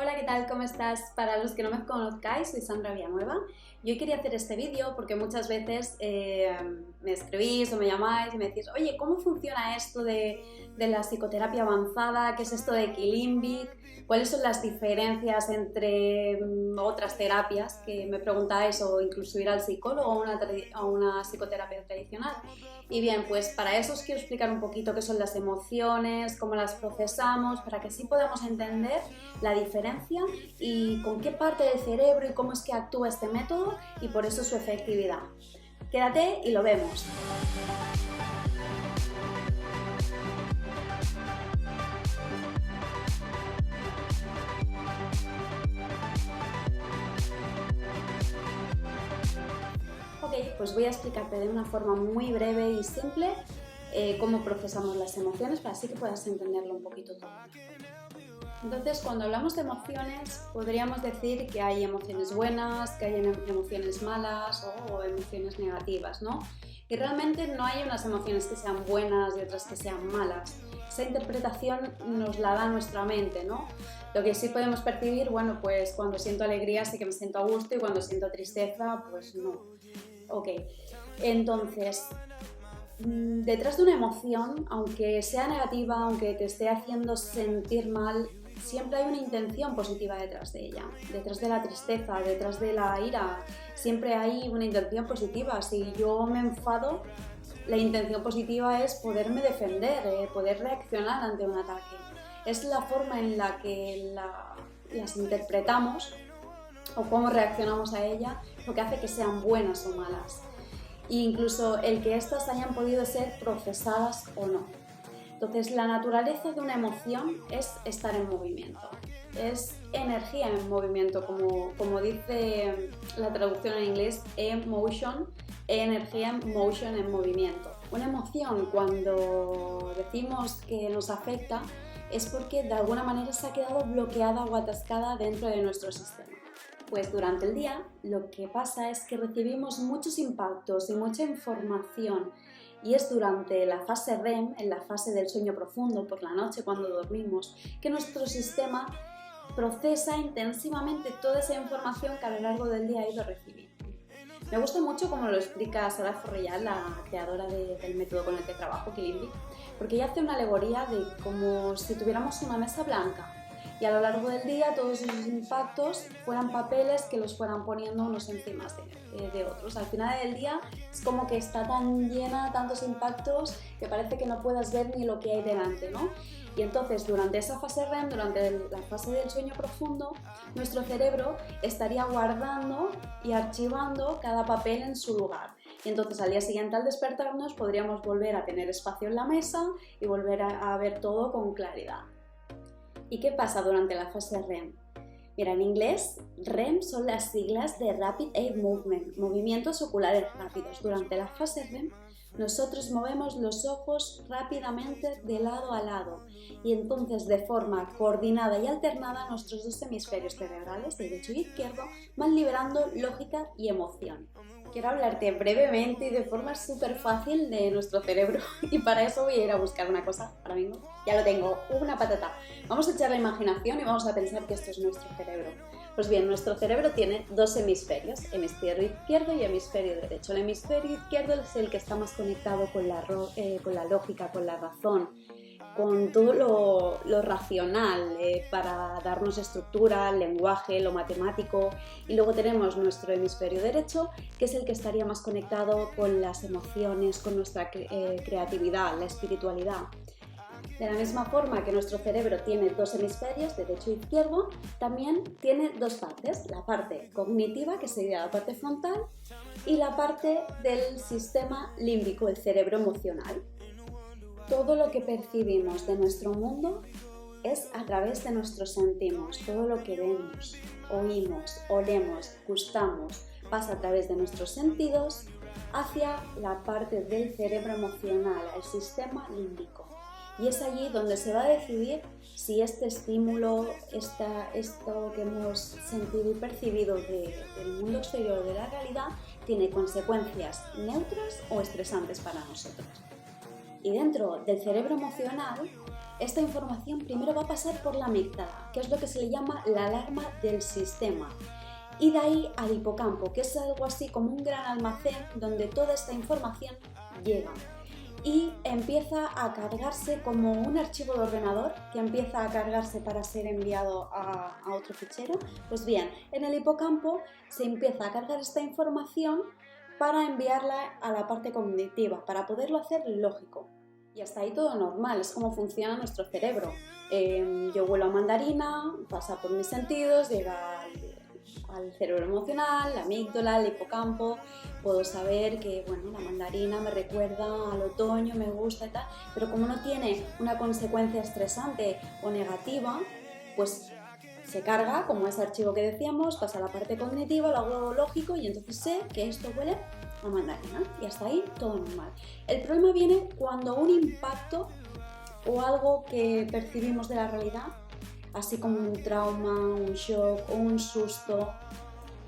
Hola, ¿qué tal? ¿Cómo estás? Para los que no me conozcáis, soy Sandra Villanueva y hoy quería hacer este vídeo porque muchas veces me escribís o me llamáis y me decís, oye, ¿cómo funciona esto de la psicoterapia avanzada? ¿Qué es esto de Quilimbik? ¿Cuáles son las diferencias entre otras terapias que me preguntáis o incluso ir al psicólogo o a una psicoterapia tradicional? Y bien, pues para eso os quiero explicar un poquito qué son las emociones, cómo las procesamos, para que así podamos entender la diferencia y con qué parte del cerebro y cómo es que actúa este método y por eso su efectividad. Quédate y lo vemos. Ok, pues voy a explicarte de una forma muy breve y simple cómo procesamos las emociones para así que puedas entenderlo un poquito todo. Entonces, cuando hablamos de emociones, podríamos decir que hay emociones buenas, que hay emociones malas o emociones negativas, ¿no? Y realmente no hay unas emociones que sean buenas y otras que sean malas. Esa interpretación nos la da nuestra mente, ¿no? Lo que sí podemos percibir, bueno, pues cuando siento alegría sé que me siento a gusto y cuando siento tristeza, pues no. Ok, entonces, detrás de una emoción, aunque sea negativa, aunque te esté haciendo sentir mal, siempre hay una intención positiva detrás de ella. Detrás de la tristeza, detrás de la ira, siempre hay una intención positiva. Si yo me enfado, la intención positiva es poderme defender, poder reaccionar ante un ataque. Es la forma en la que las interpretamos o cómo reaccionamos a ella lo que hace que sean buenas o malas. E incluso el que éstas hayan podido ser procesadas o no. Entonces, la naturaleza de una emoción es estar en movimiento, es energía en movimiento, como dice la traducción en inglés, emotion, energía, motion en movimiento. Una emoción, cuando decimos que nos afecta, es porque de alguna manera se ha quedado bloqueada o atascada dentro de nuestro sistema. Pues durante el día lo que pasa es que recibimos muchos impactos y mucha información y es durante la fase REM, en la fase del sueño profundo por la noche cuando dormimos, que nuestro sistema procesa intensivamente toda esa información que a lo largo del día ha ido recibiendo. Me gusta mucho como lo explica Sara Forrellal, la creadora del método con el que trabajo, Quilimbik, porque ella hace una alegoría de como si tuviéramos una mesa blanca y a lo largo del día todos esos impactos fueran papeles que los fueran poniendo unos encima de otros. Al final del día es como que está tan llena, tantos impactos, que parece que no puedas ver ni lo que hay delante, ¿no? Y entonces durante esa fase REM, durante la fase del sueño profundo, nuestro cerebro estaría guardando y archivando cada papel en su lugar. Y entonces al día siguiente al despertarnos podríamos volver a tener espacio en la mesa y volver a ver todo con claridad. ¿Y qué pasa durante la fase REM? Mira, en inglés, REM son las siglas de Rapid Eye Movement, movimientos oculares rápidos. Durante la fase REM, nosotros movemos los ojos rápidamente de lado a lado y entonces de forma coordinada y alternada nuestros dos hemisferios cerebrales, derecho y izquierdo, van liberando lógica y emoción. Quiero hablarte brevemente y de forma súper fácil de nuestro cerebro y para eso voy a ir a buscar una cosa ahora mismo. Ya lo tengo, una patata. Vamos a echar la imaginación y vamos a pensar que esto es nuestro cerebro. Pues bien, nuestro cerebro tiene dos hemisferios, hemisferio izquierdo y hemisferio derecho. El hemisferio izquierdo es el que está más conectado con la lógica, con la razón, con todo lo racional para darnos estructura, lenguaje, lo matemático. Y luego tenemos nuestro hemisferio derecho, que es el que estaría más conectado con las emociones, con nuestra creatividad, la espiritualidad. De la misma forma que nuestro cerebro tiene dos hemisferios, derecho e izquierdo, también tiene dos partes, la parte cognitiva, que sería la parte frontal, y la parte del sistema límbico, el cerebro emocional. Todo lo que percibimos de nuestro mundo es a través de nuestros sentidos. Todo lo que vemos, oímos, olemos, gustamos, pasa a través de nuestros sentidos hacia la parte del cerebro emocional, el sistema límbico. Y es allí donde se va a decidir si este estímulo, esto que hemos sentido y percibido del mundo exterior, de la realidad, tiene consecuencias neutras o estresantes para nosotros. Y dentro del cerebro emocional esta información primero va a pasar por la amígdala, que es lo que se le llama la alarma del sistema, y de ahí al hipocampo, que es algo así como un gran almacén donde toda esta información llega y empieza a cargarse como un archivo de ordenador que empieza a cargarse para ser enviado a otro fichero. Pues bien, en el hipocampo se empieza a cargar esta información para enviarla a la parte cognitiva, para poderlo hacer lógico. Y hasta ahí todo normal, es como funciona nuestro cerebro. Yo huelo a mandarina, pasa por mis sentidos, llega al cerebro emocional, la amígdala, el hipocampo. Puedo saber que la mandarina me recuerda al otoño, me gusta y tal, pero como no tiene una consecuencia estresante o negativa, pues se carga como ese archivo que decíamos, pasa a la parte cognitiva, lo hago lógico y entonces sé que esto huele a mandarina y hasta ahí todo normal. El problema viene cuando un impacto o algo que percibimos de la realidad, así como un trauma, un shock o un susto,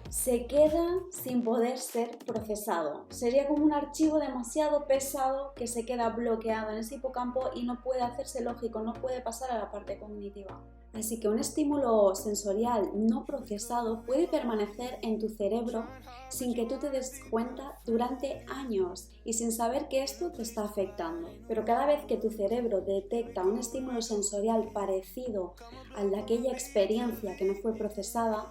se queda sin poder ser procesado. Sería como un archivo demasiado pesado que se queda bloqueado en ese hipocampo y no puede hacerse lógico, no puede pasar a la parte cognitiva. Así que un estímulo sensorial no procesado puede permanecer en tu cerebro sin que tú te des cuenta durante años y sin saber que esto te está afectando. Pero cada vez que tu cerebro detecta un estímulo sensorial parecido al de aquella experiencia que no fue procesada,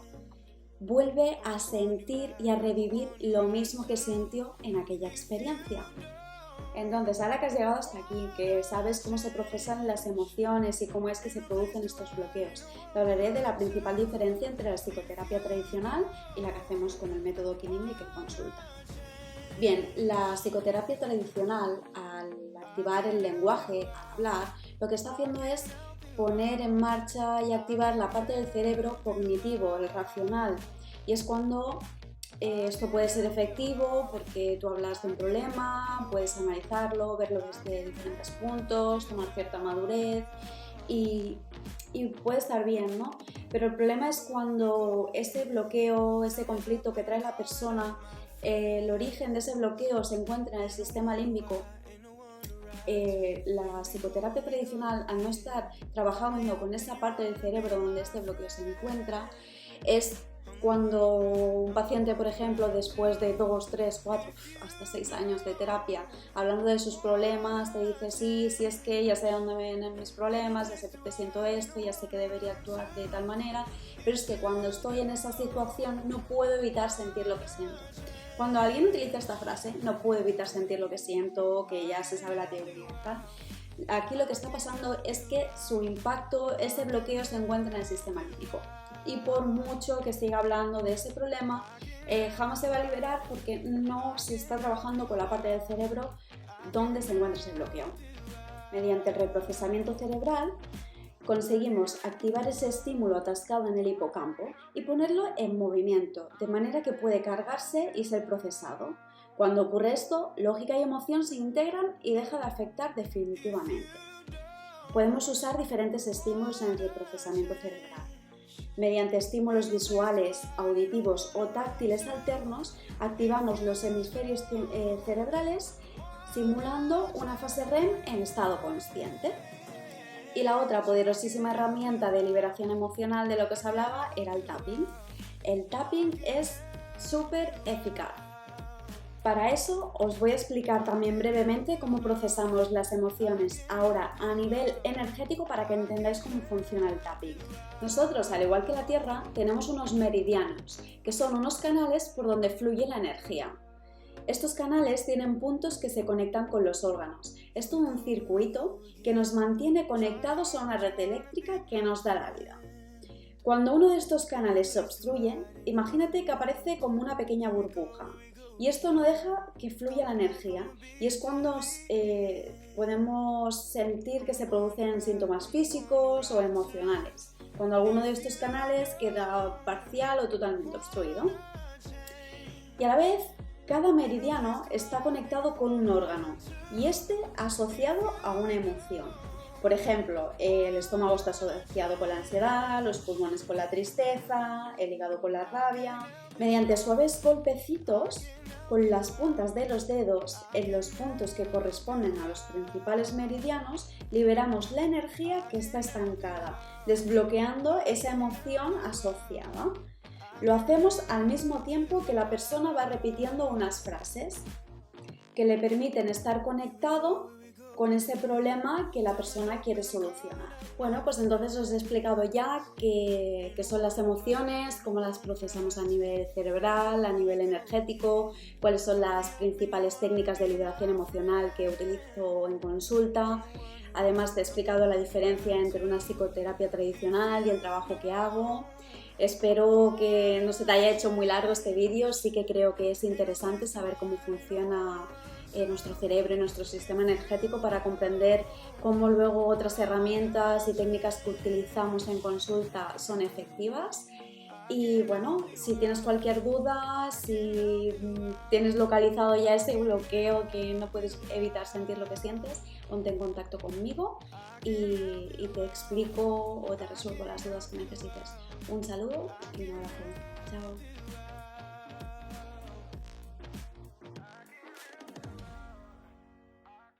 vuelve a sentir y a revivir lo mismo que sintió en aquella experiencia. Entonces, ahora que has llegado hasta aquí, que sabes cómo se procesan las emociones y cómo es que se producen estos bloqueos, te hablaré de la principal diferencia entre la psicoterapia tradicional y la que hacemos con el método Kinindi que consulta. Bien, la psicoterapia tradicional, al activar el lenguaje, al hablar, lo que está haciendo es poner en marcha y activar la parte del cerebro cognitivo, el racional, y es cuando esto puede ser efectivo porque tú hablas de un problema, puedes analizarlo, verlo desde diferentes puntos, tomar cierta madurez y puede estar bien, ¿no? Pero el problema es cuando ese bloqueo, ese conflicto que trae la persona, el origen de ese bloqueo se encuentra en el sistema límbico. La psicoterapia tradicional, al no estar trabajando con esa parte del cerebro donde este bloqueo se encuentra, es cuando un paciente, por ejemplo, después de 2, 3, 4, hasta 6 años de terapia, hablando de sus problemas, te dice sí, es que ya sé de dónde vienen mis problemas, ya sé por qué siento esto, ya sé que debería actuar de tal manera, pero es que cuando estoy en esa situación no puedo evitar sentir lo que siento. Cuando alguien utiliza esta frase, no puedo evitar sentir lo que siento, que ya se sabe la teoría, ¿tal? Aquí lo que está pasando es que su impacto, ese bloqueo se encuentra en el sistema límbico. Y por mucho que siga hablando de ese problema, jamás se va a liberar porque no se está trabajando con la parte del cerebro donde se encuentra ese bloqueo. Mediante el reprocesamiento cerebral conseguimos activar ese estímulo atascado en el hipocampo y ponerlo en movimiento, de manera que puede cargarse y ser procesado. Cuando ocurre esto, lógica y emoción se integran y deja de afectar definitivamente. Podemos usar diferentes estímulos en el reprocesamiento cerebral. Mediante estímulos visuales, auditivos o táctiles alternos, activamos los hemisferios cerebrales simulando una fase REM en estado consciente. Y la otra poderosísima herramienta de liberación emocional de lo que os hablaba era el tapping. El tapping es súper eficaz. Para eso os voy a explicar también brevemente cómo procesamos las emociones ahora a nivel energético para que entendáis cómo funciona el tapping. Nosotros, al igual que la Tierra, tenemos unos meridianos, que son unos canales por donde fluye la energía. Estos canales tienen puntos que se conectan con los órganos. Es todo un circuito que nos mantiene conectados a una red eléctrica que nos da la vida. Cuando uno de estos canales se obstruye, imagínate que aparece como una pequeña burbuja. Y esto no deja que fluya la energía y es cuando podemos sentir que se producen síntomas físicos o emocionales, cuando alguno de estos canales queda parcial o totalmente obstruido. Y a la vez, cada meridiano está conectado con un órgano y este asociado a una emoción. Por ejemplo, el estómago está asociado con la ansiedad, los pulmones con la tristeza, el hígado con la rabia. Mediante suaves golpecitos con las puntas de los dedos en los puntos que corresponden a los principales meridianos, liberamos la energía que está estancada, desbloqueando esa emoción asociada. Lo hacemos al mismo tiempo que la persona va repitiendo unas frases que le permiten estar conectado con ese problema que la persona quiere solucionar. Bueno, pues entonces os he explicado ya qué son las emociones, cómo las procesamos a nivel cerebral, a nivel energético, cuáles son las principales técnicas de liberación emocional que utilizo en consulta. Además te he explicado la diferencia entre una psicoterapia tradicional y el trabajo que hago. Espero que no se te haya hecho muy largo este vídeo, sí que creo que es interesante saber cómo funciona nuestro cerebro y nuestro sistema energético para comprender cómo luego otras herramientas y técnicas que utilizamos en consulta son efectivas. Y bueno, si tienes cualquier duda, si tienes localizado ya ese bloqueo que no puedes evitar sentir lo que sientes, ponte en contacto conmigo y te explico o te resuelvo las dudas que necesites. Un saludo y un abrazo.